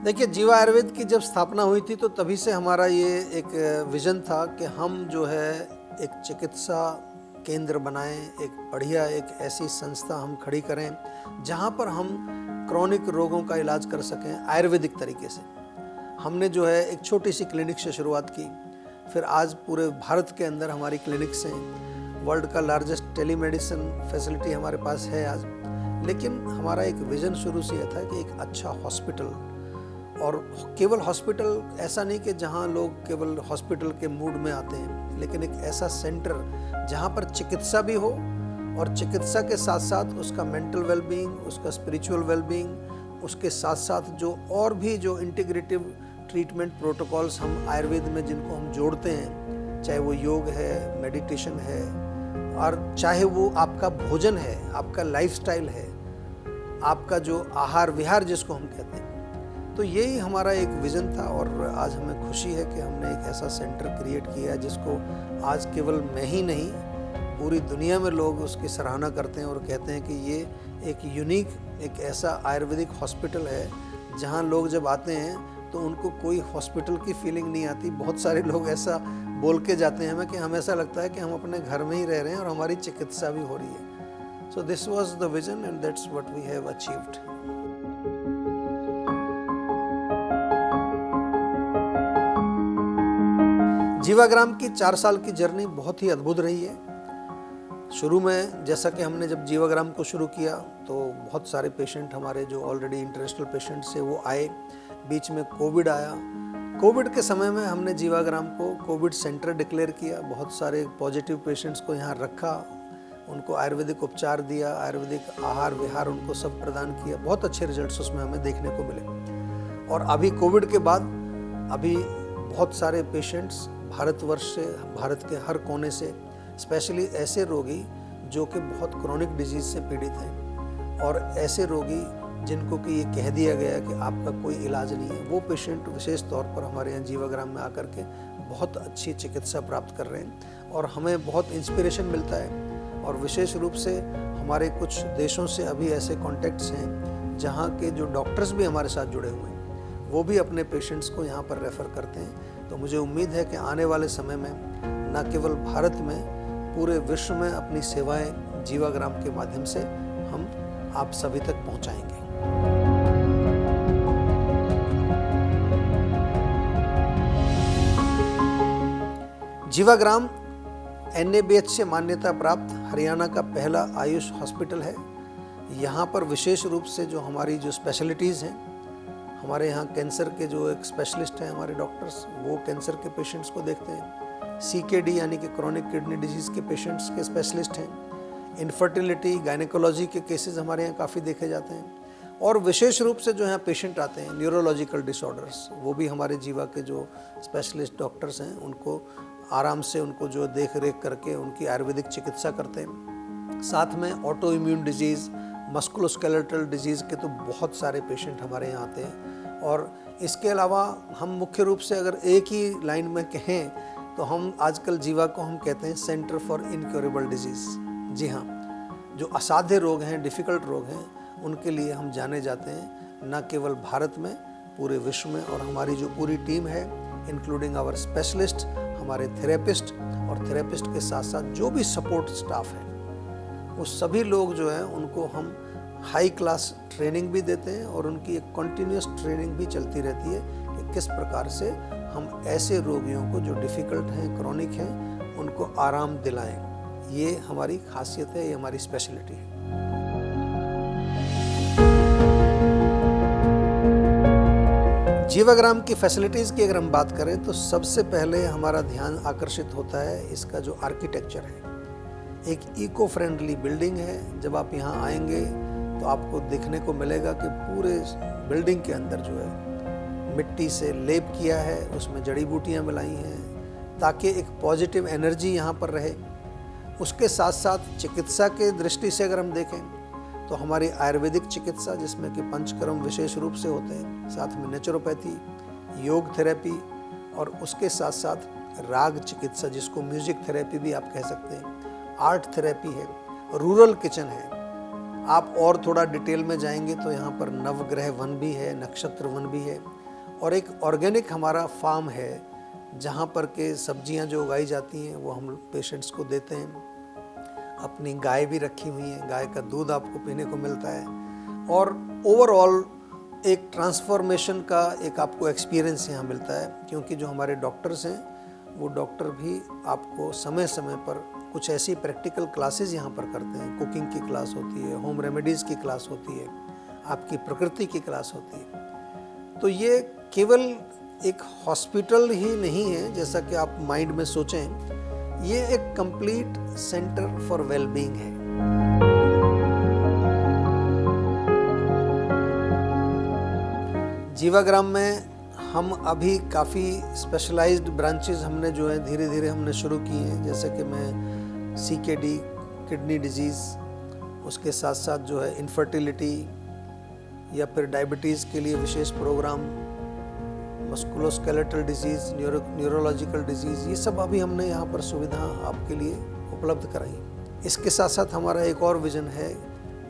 देखिए, जीवा आयुर्वेद की जब स्थापना हुई थी तो तभी से हमारा ये एक विज़न था कि हम जो है एक चिकित्सा केंद्र बनाएं, एक बढ़िया एक ऐसी संस्था हम खड़ी करें जहां पर हम क्रॉनिक रोगों का इलाज कर सकें आयुर्वेदिक तरीके से। हमने जो है एक छोटी सी क्लिनिक से शुरुआत की, फिर आज पूरे भारत के अंदर हमारी क्लिनिक्स हैं। वर्ल्ड का लार्जेस्ट टेलीमेडिसिन फैसिलिटी हमारे पास है आज। लेकिन हमारा एक विज़न शुरू से यह था कि एक अच्छा हॉस्पिटल, और केवल हॉस्पिटल ऐसा नहीं कि जहां लोग केवल हॉस्पिटल के मूड में आते हैं, लेकिन एक ऐसा सेंटर जहां पर चिकित्सा भी हो और चिकित्सा के साथ साथ उसका मेंटल वेलबींग, उसका स्पिरिचुअल वेलबींग, उसके साथ साथ जो और भी जो इंटीग्रेटिव ट्रीटमेंट प्रोटोकॉल्स हम आयुर्वेद में जिनको हम जोड़ते हैं, चाहे वो योग है, मेडिटेशन है, और चाहे वो आपका भोजन है, आपका लाइफस्टाइल है, आपका जो आहार विहार जिसको हम कहते हैं। तो यही हमारा एक विज़न था और आज हमें खुशी है कि हमने एक ऐसा सेंटर क्रिएट किया है जिसको आज केवल मैं ही नहीं, पूरी दुनिया में लोग उसकी सराहना करते हैं और कहते हैं कि ये एक यूनिक, एक ऐसा आयुर्वेदिक हॉस्पिटल है जहां लोग जब आते हैं तो उनको कोई हॉस्पिटल की फीलिंग नहीं आती। बहुत सारे लोग ऐसा बोल के जाते हैं हमें कि हमें ऐसा लगता है कि हम अपने घर में ही रह रहे हैं और हमारी चिकित्सा भी हो रही है। So this was the vision and that's what we have achieved. Jeevagram की 4 साल की जर्नी बहुत ही अद्भुत रही है। शुरू में जैसा कि हमने जब जीवाग्राम को शुरू किया तो बहुत सारे पेशेंट हमारे जो ऑलरेडी इंटरनेशनल पेशेंट्स थे वो आए। बीच में कोविड आया। कोविड के समय में हमने जीवाग्राम को कोविड सेंटर डिक्लेयर किया। बहुत सारे पॉजिटिव पेशेंट्स को यहाँ रखा, उनको आयुर्वेदिक उपचार दिया, आयुर्वेदिक आहार विहार उनको सब प्रदान किया। बहुत अच्छे रिजल्ट्स उसमें हमें देखने को मिले। और अभी कोविड के बाद अभी बहुत सारे पेशेंट्स भारतवर्ष से, भारत के हर कोने से, स्पेशली ऐसे रोगी जो कि बहुत क्रोनिक डिजीज से पीड़ित हैं और ऐसे रोगी जिनको कि ये कह दिया गया है कि आपका कोई इलाज नहीं है, वो पेशेंट विशेष तौर पर हमारे यहाँ जीवाग्राम में आकर के बहुत अच्छी चिकित्सा प्राप्त कर रहे हैं और हमें बहुत इंस्पिरेशन मिलता है। और विशेष रूप से हमारे कुछ देशों से अभी ऐसे कॉन्टैक्ट्स हैं जहाँ के जो डॉक्टर्स भी हमारे साथ जुड़े हुए हैं, वो भी अपने पेशेंट्स को यहाँ पर रेफ़र करते हैं। तो मुझे उम्मीद है कि आने वाले समय में न केवल भारत में, पूरे विश्व में अपनी सेवाएं जीवाग्राम के माध्यम से हम आप सभी तक पहुंचाएंगे। जीवाग्राम NABH से मान्यता प्राप्त हरियाणा का पहला आयुष हॉस्पिटल है। यहाँ पर विशेष रूप से जो हमारी जो स्पेशलिटीज़ हैं, हमारे यहाँ कैंसर के जो एक स्पेशलिस्ट हैं हमारे डॉक्टर्स, वो कैंसर के पेशेंट्स को देखते हैं। CKD यानी कि क्रोनिक किडनी डिजीज़ के पेशेंट्स के स्पेशलिस्ट हैं। इनफर्टिलिटी, गायनेकोलॉजी के केसेस हमारे यहाँ काफ़ी देखे जाते हैं। और विशेष रूप से जो यहाँ पेशेंट आते हैं न्यूरोलॉजिकल डिसऑर्डर्स, वो भी हमारे जीवा के जो स्पेशलिस्ट डॉक्टर्स हैं उनको आराम से उनको जो देख रेख करके उनकी आयुर्वेदिक चिकित्सा करते हैं। साथ में auto immune disease, musculoskeletal disease के तो बहुत सारे पेशेंट हमारे यहाँ आते हैं। और इसके अलावा हम मुख्य रूप से अगर एक ही लाइन में कहें तो हम आजकल जीवा को हम कहते हैं सेंटर फॉर इनक्योरेबल डिजीज़। जी हाँ, जो असाध्य रोग हैं, डिफ़िकल्ट रोग हैं, उनके लिए हम जाने जाते हैं, न केवल भारत में, पूरे विश्व में। और हमारी जो पूरी टीम है, इंक्लूडिंग आवर स्पेशलिस्ट, हमारे थेरेपिस्ट और थेरेपिस्ट के साथ साथ जो भी सपोर्ट स्टाफ है, वो सभी लोग जो हैं उनको हम हाई क्लास ट्रेनिंग भी देते हैं और उनकी एक कंटिन्यूस ट्रेनिंग भी चलती रहती है कि किस प्रकार से हम ऐसे रोगियों को जो डिफ़िकल्ट हैं, क्रोनिक हैं, उनको आराम दिलाएं। ये हमारी खासियत है, ये हमारी स्पेशलिटी है। जीवाग्राम की फैसिलिटीज़ की अगर हम बात करें तो सबसे पहले हमारा ध्यान आकर्षित होता है इसका जो आर्किटेक्चर है। एक इको फ्रेंडली बिल्डिंग है। जब आप यहाँ आएंगे तो आपको देखने को मिलेगा कि पूरे बिल्डिंग के अंदर जो है मिट्टी से लेप किया है, उसमें जड़ी बूटियाँ मिलाई हैं ताकि एक पॉजिटिव एनर्जी यहाँ पर रहे। उसके साथ साथ चिकित्सा के दृष्टि से अगर हम देखें तो हमारी आयुर्वेदिक चिकित्सा, जिसमें कि पंचकर्म विशेष रूप से होते हैं, साथ में नेचुरोपैथी, योग थेरेपी और उसके साथ साथ राग चिकित्सा जिसको म्यूजिक थेरेपी भी आप कह सकते हैं, आर्ट थेरेपी है, रूरल किचन है, आप और थोड़ा डिटेल में जाएंगे तो यहाँ पर नवग्रह वन भी है, नक्षत्र वन भी है, और एक ऑर्गेनिक हमारा फार्म है जहाँ पर के सब्जियाँ जो उगाई जाती हैं वो हम पेशेंट्स को देते हैं। अपनी गाय भी रखी हुई है, गाय का दूध आपको पीने को मिलता है, और ओवरऑल एक ट्रांसफॉर्मेशन का एक आपको एक्सपीरियंस यहाँ मिलता है, क्योंकि जो हमारे डॉक्टर्स हैं वो डॉक्टर भी आपको समय समय पर कुछ ऐसी प्रैक्टिकल क्लासेस यहाँ पर करते हैं। कुकिंग की क्लास होती है, होम रेमेडीज़ की क्लास होती है, आपकी प्रकृति की क्लास होती है। तो ये केवल एक हॉस्पिटल ही नहीं है जैसा कि आप माइंड में सोचें, ये एक कंप्लीट सेंटर फॉर वेलबींग है। जीवाग्राम में हम अभी काफ़ी स्पेशलाइज्ड ब्रांचेस हमने जो है धीरे धीरे हमने शुरू की हैं, जैसे कि मैं CKD किडनी डिजीज़, उसके साथ साथ जो है इनफर्टिलिटी या फिर डायबिटीज़ के लिए विशेष program, musculoskeletal disease, neurological disease, ये सब अभी हमने यहाँ पर सुविधा आपके लिए उपलब्ध कराई। इसके साथ साथ हमारा एक और विज़न है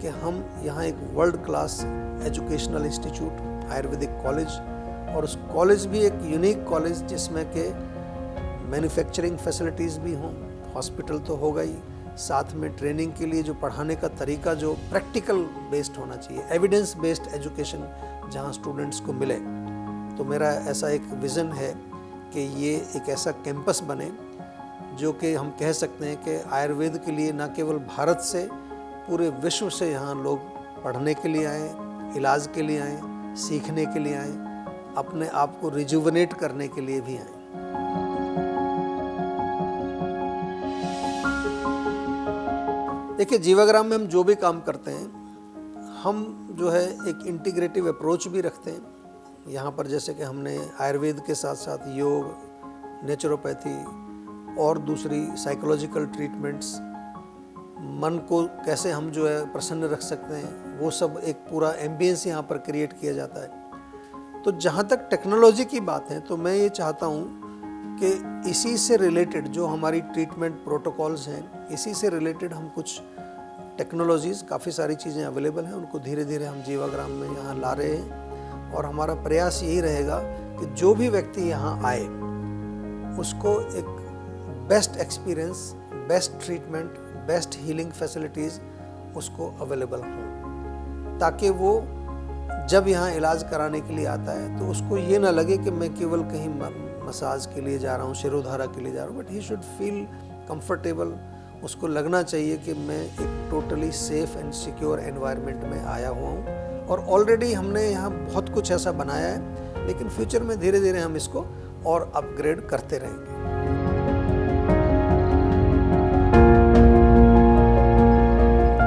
कि हम यहाँ एक world class educational institute, Ayurvedic college, और उस कॉलेज भी एक यूनिक कॉलेज जिसमें के मैन्युफैक्चरिंग फैसिलिटीज़ भी हों, हॉस्पिटल तो होगा ही, साथ में ट्रेनिंग के लिए जो पढ़ाने का तरीका जो प्रैक्टिकल बेस्ड होना चाहिए, एविडेंस बेस्ड एजुकेशन जहाँ स्टूडेंट्स को मिले। तो मेरा ऐसा एक विज़न है कि ये एक ऐसा कैंपस बने जो कि हम कह सकते हैं कि आयुर्वेद के लिए न केवल भारत से, पूरे विश्व से यहाँ लोग पढ़ने के लिए आएँ, इलाज के लिए आएँ, सीखने के लिए आएँ, अपने आप को रिजुवनेट करने के लिए भी आएँ। देखिए, जीवाग्राम में हम जो भी काम करते हैं, हम जो है एक इंटीग्रेटिव अप्रोच भी रखते हैं। यहाँ पर जैसे कि हमने आयुर्वेद के साथ साथ योग, नेचुरोपैथी और दूसरी साइकोलॉजिकल ट्रीटमेंट्स, मन को कैसे हम जो है प्रसन्न रख सकते हैं, वो सब एक पूरा एम्बियंस यहाँ पर क्रिएट किया जाता है। तो जहाँ तक टेक्नोलॉजी की बात है, तो मैं ये चाहता हूँ कि इसी से रिलेटेड जो हमारी ट्रीटमेंट प्रोटोकॉल्स हैं, इसी से रिलेटेड हम कुछ टेक्नोलॉजीज़, काफ़ी सारी चीज़ें अवेलेबल हैं, उनको धीरे धीरे हम जीवाग्राम में यहाँ ला रहे हैं। और हमारा प्रयास यही रहेगा कि जो भी व्यक्ति यहाँ आए उसको एक best experience, best treatment, best healing facilities उसको अवेलेबल हों, ताकि वो जब यहाँ इलाज कराने के लिए आता है तो उसको ये ना लगे कि मैं केवल कहीं मसाज के लिए जा रहा हूँ, शिरोधारा के लिए जा रहा हूँ, but he should feel comfortable. उसको लगना चाहिए कि मैं एक totally safe and secure environment में आया हुआ हूँ। और ऑलरेडी हमने यहाँ बहुत कुछ ऐसा बनाया है, लेकिन फ्यूचर में धीरे धीरे हम इसको और अपग्रेड करते रहेंगे।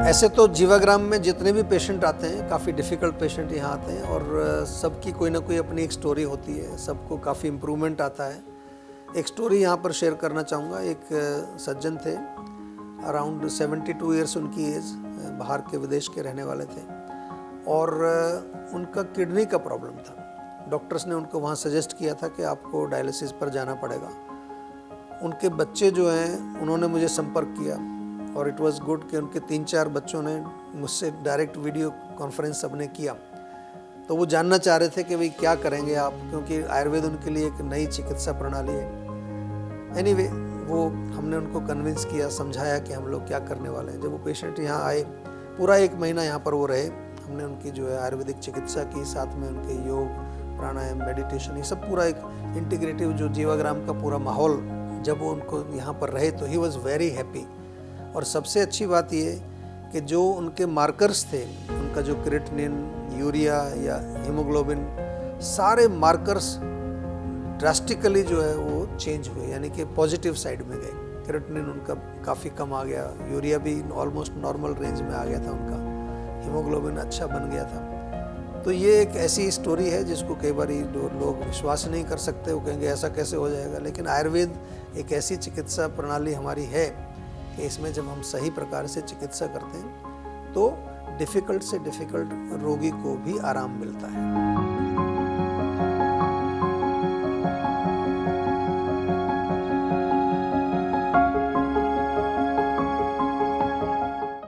ऐसे तो जीवाग्राम में जितने भी पेशेंट आते हैं, काफ़ी डिफ़िकल्ट पेशेंट यहाँ आते हैं, और सबकी कोई ना कोई अपनी एक स्टोरी होती है, सबको काफ़ी इम्प्रूवमेंट आता है। एक स्टोरी यहाँ पर शेयर करना चाहूँगा। एक सज्जन थे, अराउंड 72 ईयर्स उनकी एज, बाहर के विदेश के रहने वाले थे, और उनका किडनी का प्रॉब्लम था। डॉक्टर्स ने उनको वहाँ सजेस्ट किया था कि आपको डायलिसिस पर जाना पड़ेगा। उनके बच्चे जो हैं उन्होंने मुझे संपर्क किया, और इट वाज गुड कि उनके 3-4 बच्चों ने मुझसे डायरेक्ट वीडियो कॉन्फ्रेंस सबने किया। तो वो जानना चाह रहे थे कि भाई क्या करेंगे आप, क्योंकि आयुर्वेद उनके लिए एक नई चिकित्सा प्रणाली है। एनीवे, वो हमने उनको कन्विंस किया, समझाया कि हम लोग क्या करने वाले हैं। जब वो पेशेंट यहाँ आए, पूरा 1 महीना यहाँ पर वो रहे। हमने उनकी जो है आयुर्वेदिक चिकित्सा की, साथ में उनके योग, प्राणायाम, मेडिटेशन, ये सब पूरा एक इंटीग्रेटिव जो जीवाग्राम का पूरा माहौल, जब वो उनको यहाँ पर रहे तो ही वॉज वेरी हैप्पी। और सबसे अच्छी बात ये कि जो उनके मार्कर्स थे, उनका जो क्रिएटिनिन, यूरिया या हीमोग्लोबिन, सारे मार्कर्स ड्रास्टिकली जो है वो चेंज हुए, यानी कि पॉजिटिव साइड में गए। क्रिएटिनिन उनका काफ़ी कम आ गया, यूरिया भी ऑलमोस्ट नॉर्मल रेंज में आ गया था उनका, हीमोग्लोबिन अच्छा बन गया था। तो ये एक ऐसी स्टोरी है जिसको कई बार लोग विश्वास नहीं कर सकते, वो कहेंगे ऐसा कैसे हो जाएगा। लेकिन आयुर्वेद एक ऐसी चिकित्सा प्रणाली हमारी है कि इसमें जब हम सही प्रकार से चिकित्सा करते हैं तो डिफ़िकल्ट से डिफ़िकल्ट रोगी को भी आराम मिलता है।